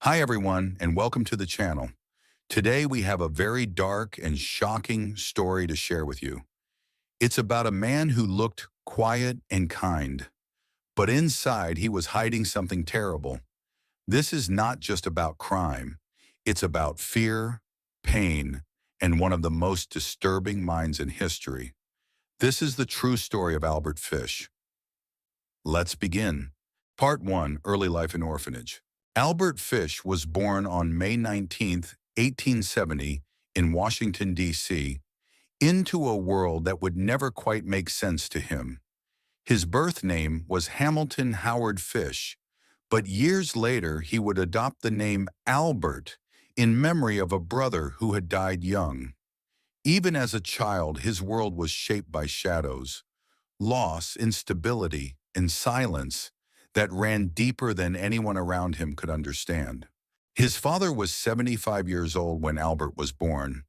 Hi everyone, and welcome to the channel. Today we have a very dark and shocking story to share with you. It's about a man who looked quiet and kind, but inside he was hiding something terrible. This is not just about crime. It's about fear, pain, and one of the most disturbing minds in history. This is the true story of Albert Fish. Let's begin. Part 1, Early Life in Orphanage. Albert Fish was born on May 19th, 1870, in Washington, D.C., into a world that would never quite make sense to him. His birth name was Hamilton Howard Fish, but years later he would adopt the name Albert in memory of a brother who had died young. Even as a child, his world was shaped by shadows, loss, instability, and silence that ran deeper than anyone around him could understand. His father was 75 years old when Albert was born,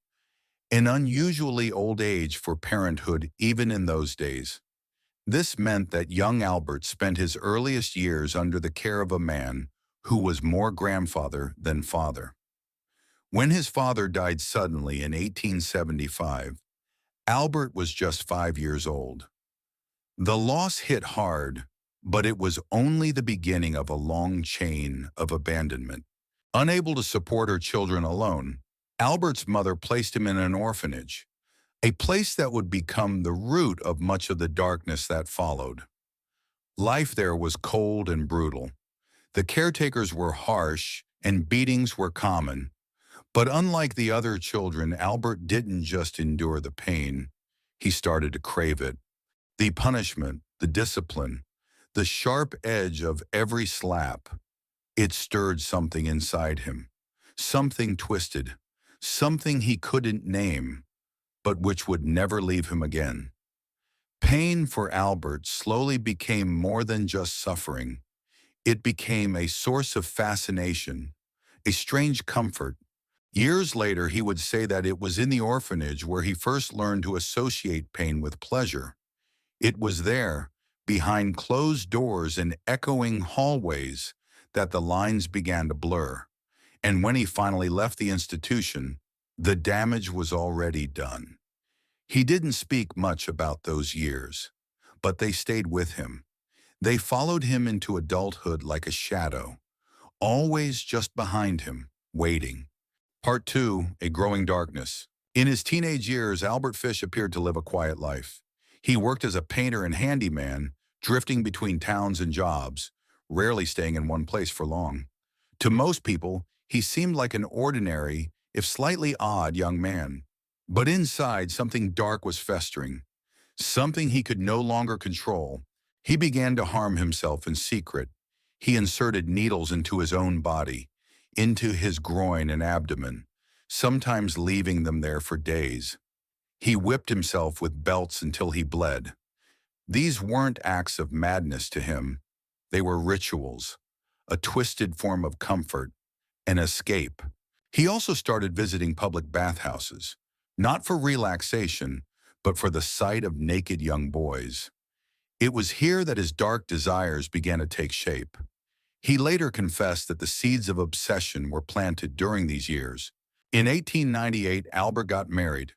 an unusually old age for parenthood even in those days. This meant that young Albert spent his earliest years under the care of a man who was more grandfather than father. When his father died suddenly in 1875, Albert was just 5 years old. The loss hit hard, but it was only the beginning of a long chain of abandonment. Unable to support her children alone, Albert's mother placed him in an orphanage, a place that would become the root of much of the darkness that followed. Life there was cold and brutal. The caretakers were harsh and beatings were common. But unlike the other children, Albert didn't just endure the pain, he started to crave it. The punishment, the discipline, the sharp edge of every slap, it stirred something inside him, something twisted, something he couldn't name, but which would never leave him again. Pain for Albert slowly became more than just suffering. It became a source of fascination, a strange comfort. Years later, he would say that it was in the orphanage where he first learned to associate pain with pleasure. It was there, behind closed doors and echoing hallways, that the lines began to blur. And when he finally left the institution, the damage was already done. He didn't speak much about those years, but they stayed with him. They followed him into adulthood like a shadow, always just behind him, waiting. Part 2, A Growing Darkness. In his teenage years, Albert Fish appeared to live a quiet life. He worked as a painter and handyman, drifting between towns and jobs, rarely staying in one place for long. To most people, he seemed like an ordinary, if slightly odd, young man. But inside, something dark was festering, something he could no longer control. He began to harm himself in secret. He inserted needles into his own body, into his groin and abdomen, sometimes leaving them there for days. He whipped himself with belts until he bled. These weren't acts of madness to him. They were rituals, a twisted form of comfort, an escape. He also started visiting public bathhouses, not for relaxation, but for the sight of naked young boys. It was here that his dark desires began to take shape. He later confessed that the seeds of obsession were planted during these years. In 1898, Albert got married.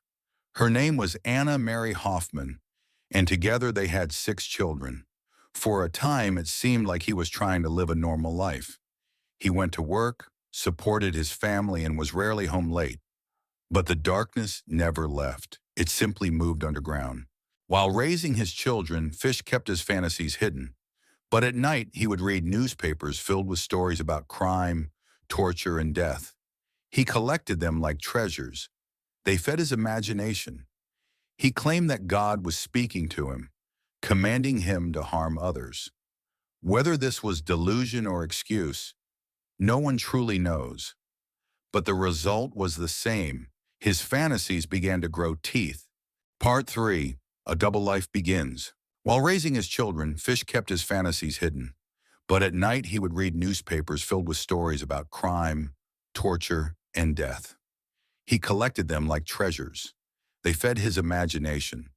Her name was Anna Mary Hoffman, and together they had 6 children. For a time, it seemed like he was trying to live a normal life. He went to work, supported his family, and was rarely home late. But the darkness never left. It simply moved underground. While raising his children, Fish kept his fantasies hidden. But at night, he would read newspapers filled with stories about crime, torture, and death. He collected them like treasures. They fed his imagination. He claimed that God was speaking to him, commanding him to harm others. Whether this was delusion or excuse, no one truly knows. But the result was the same. His fantasies began to grow teeth. Part 3, A Double Life Begins. While raising his children, Fish kept his fantasies hidden. But at night, he would read newspapers filled with stories about crime, torture, and death. He collected them like treasures. They fed his imagination.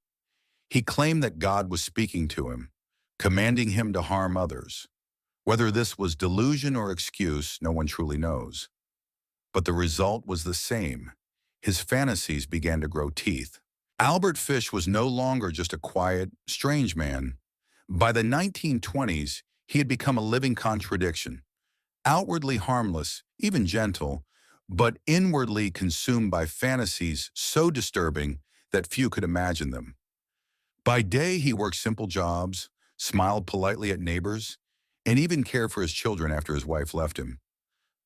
He claimed that God was speaking to him, commanding him to harm others. Whether this was delusion or excuse, no one truly knows. But the result was the same. His fantasies began to grow teeth. Albert Fish was no longer just a quiet, strange man. By the 1920s, he had become a living contradiction, outwardly harmless, even gentle, but inwardly consumed by fantasies so disturbing that few could imagine them. By day, he worked simple jobs, smiled politely at neighbors, and even cared for his children after his wife left him.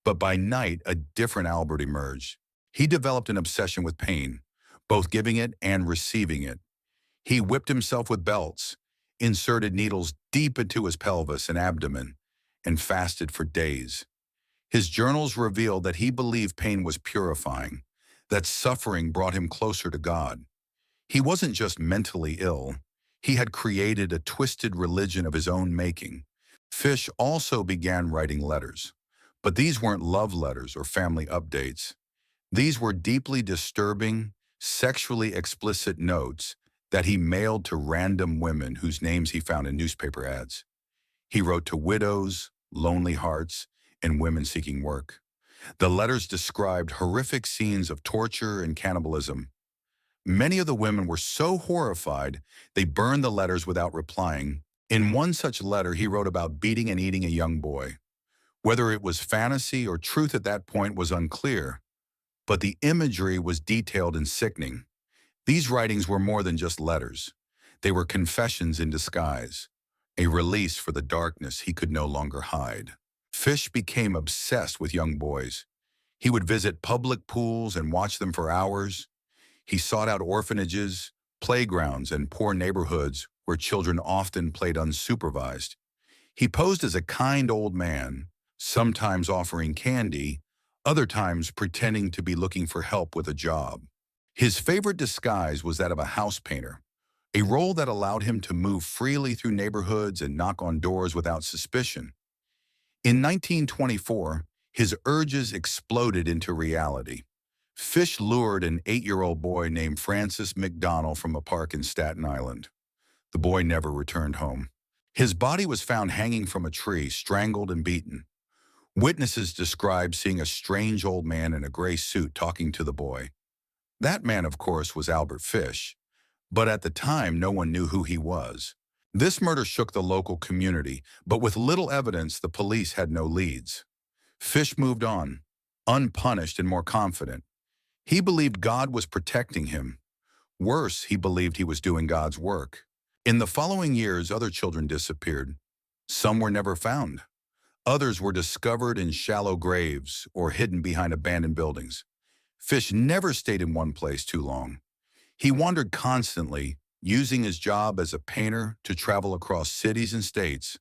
But by night, a different Albert emerged. He developed an obsession with pain, both giving it and receiving it. He whipped himself with belts, inserted needles deep into his pelvis and abdomen, and fasted for days. His journals revealed that he believed pain was purifying, that suffering brought him closer to God. He wasn't just mentally ill. He had created a twisted religion of his own making. Fish also began writing letters. But these weren't love letters or family updates. These were deeply disturbing, sexually explicit notes that he mailed to random women whose names he found in newspaper ads. He wrote to widows, lonely hearts, and women seeking work. The letters described horrific scenes of torture and cannibalism. Many of the women were so horrified, they burned the letters without replying. In one such letter, he wrote about beating and eating a young boy. Whether it was fantasy or truth at that point was unclear, but the imagery was detailed and sickening. These writings were more than just letters. They were confessions in disguise, a release for the darkness he could no longer hide. Fish became obsessed with young boys. He would visit public pools and watch them for hours. He sought out orphanages, playgrounds, and poor neighborhoods where children often played unsupervised. He posed as a kind old man, sometimes offering candy, other times pretending to be looking for help with a job. His favorite disguise was that of a house painter, a role that allowed him to move freely through neighborhoods and knock on doors without suspicion. In 1924, his urges exploded into reality. Fish lured an 8-year-old boy named Francis McDonald from a park in Staten Island. The boy never returned home. His body was found hanging from a tree, strangled and beaten. Witnesses described seeing a strange old man in a gray suit talking to the boy. That man, of course, was Albert Fish, but at the time no one knew who he was. This murder shook the local community, but with little evidence, the police had no leads. Fish moved on, unpunished and more confident. He believed God was protecting him. Worse, he believed he was doing God's work. In the following years, other children disappeared. Some were never found. Others were discovered in shallow graves or hidden behind abandoned buildings. Fish never stayed in one place too long. He wandered constantly, using his job as a painter to travel across cities and states.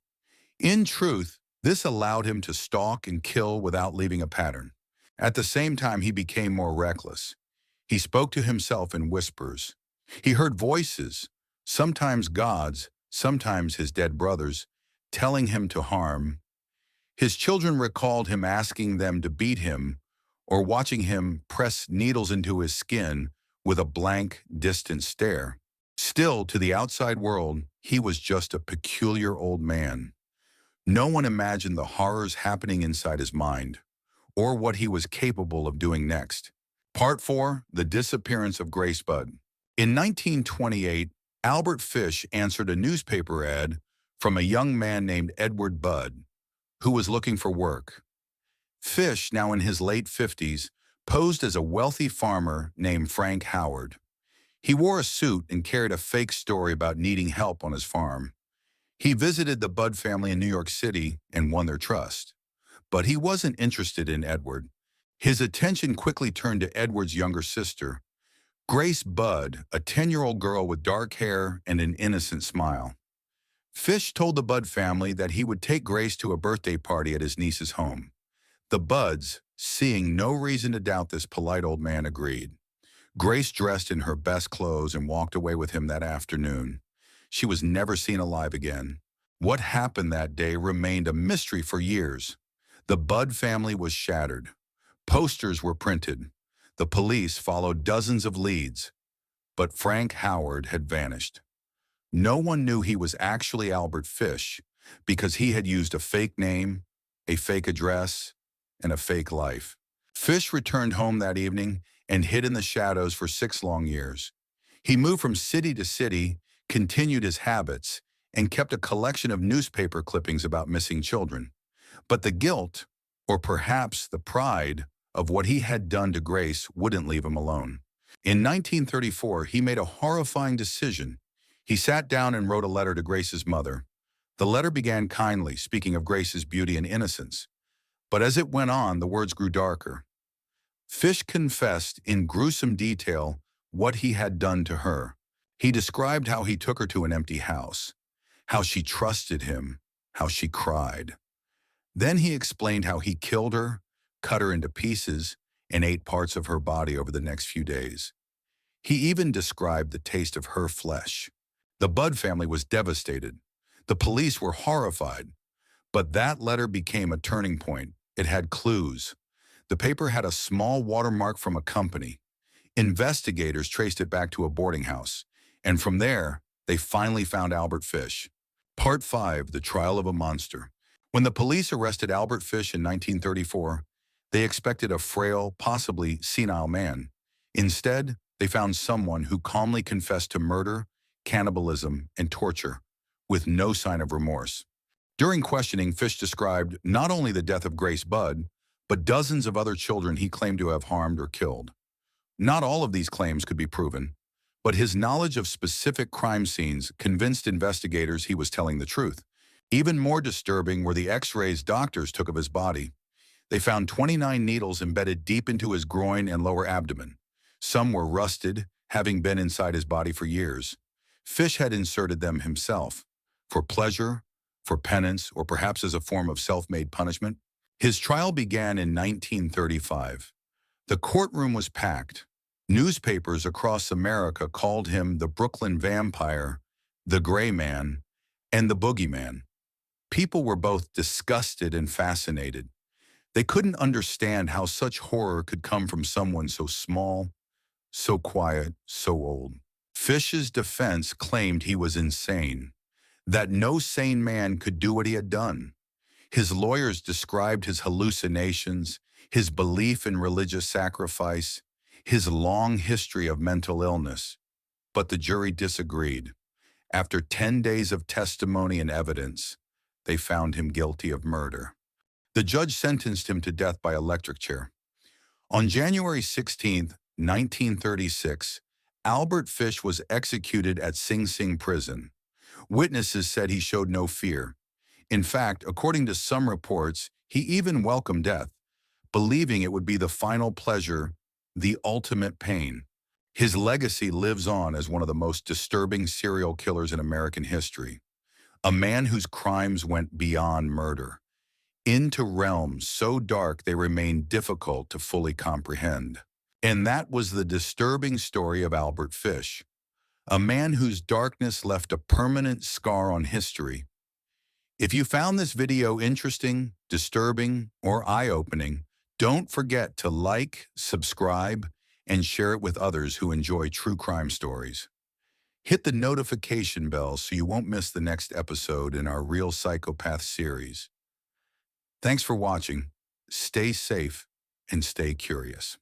In truth, this allowed him to stalk and kill without leaving a pattern. At the same time, he became more reckless. He spoke to himself in whispers. He heard voices, sometimes God's, sometimes his dead brothers, telling him to harm. His children recalled him asking them to beat him or watching him press needles into his skin with a blank, distant stare. Still, to the outside world, he was just a peculiar old man. No one imagined the horrors happening inside his mind or what he was capable of doing next. Part 4, The Disappearance of Grace Budd. In 1928, Albert Fish answered a newspaper ad from a young man named Edward Budd, who was looking for work. Fish, now in his late 50s, posed as a wealthy farmer named Frank Howard. He wore a suit and carried a fake story about needing help on his farm. He visited the Budd family in New York City and won their trust. But he wasn't interested in Edward. His attention quickly turned to Edward's younger sister, Grace Budd, a 10-year-old girl with dark hair and an innocent smile. Fish told the Budd family that he would take Grace to a birthday party at his niece's home. The Budds, seeing no reason to doubt this polite old man, agreed. Grace dressed in her best clothes and walked away with him that afternoon. She was never seen alive again. What happened that day remained a mystery for years. The Budd family was shattered. Posters were printed. The police followed dozens of leads. But Frank Howard had vanished. No one knew he was actually Albert Fish, because he had used a fake name, a fake address, and a fake life. Fish returned home that evening and hid in the shadows for 6 long years. He moved from city to city, continued his habits, and kept a collection of newspaper clippings about missing children. But the guilt, or perhaps the pride, of what he had done to Grace wouldn't leave him alone. In 1934, he made a horrifying decision. He sat down and wrote a letter to Grace's mother. The letter began kindly, speaking of Grace's beauty and innocence. But as it went on, the words grew darker. Fish confessed in gruesome detail what he had done to her. He described how he took her to an empty house, how she trusted him, how she cried. Then he explained how he killed her, cut her into pieces, and ate parts of her body over the next few days. He even described the taste of her flesh. The Budd family was devastated. The police were horrified. But that letter became a turning point. It had clues. The paper had a small watermark from a company. Investigators traced it back to a boarding house, and from there, they finally found Albert Fish. Part 5, The Trial of a Monster. When the police arrested Albert Fish in 1934, they expected a frail, possibly senile man. Instead, they found someone who calmly confessed to murder, cannibalism, and torture, with no sign of remorse. During questioning, Fish described not only the death of Grace Budd, but dozens of other children he claimed to have harmed or killed. Not all of these claims could be proven, but his knowledge of specific crime scenes convinced investigators he was telling the truth. Even more disturbing were the x-rays doctors took of his body. They found 29 needles embedded deep into his groin and lower abdomen. Some were rusted, having been inside his body for years. Fish had inserted them himself, for pleasure, for penance, or perhaps as a form of self-made punishment. His trial began in 1935. The courtroom was packed. Newspapers across America called him the Brooklyn Vampire, the Gray Man, and the Boogeyman. People were both disgusted and fascinated. They couldn't understand how such horror could come from someone so small, so quiet, so old. Fish's defense claimed he was insane, that no sane man could do what he had done. His lawyers described his hallucinations, his belief in religious sacrifice, his long history of mental illness. But the jury disagreed. After 10 days of testimony and evidence, they found him guilty of murder. The judge sentenced him to death by electric chair. On January 16, 1936, Albert Fish was executed at Sing Sing prison. Witnesses said he showed no fear. In fact, according to some reports, he even welcomed death, believing it would be the final pleasure, the ultimate pain. His legacy lives on as one of the most disturbing serial killers in American history. A man whose crimes went beyond murder, into realms so dark they remain difficult to fully comprehend. And that was the disturbing story of Albert Fish, a man whose darkness left a permanent scar on history. If you found this video interesting, disturbing, or eye-opening, don't forget to like, subscribe, and share it with others who enjoy true crime stories. Hit the notification bell so you won't miss the next episode in our Real Psychopath series. Thanks for watching. Stay safe and stay curious.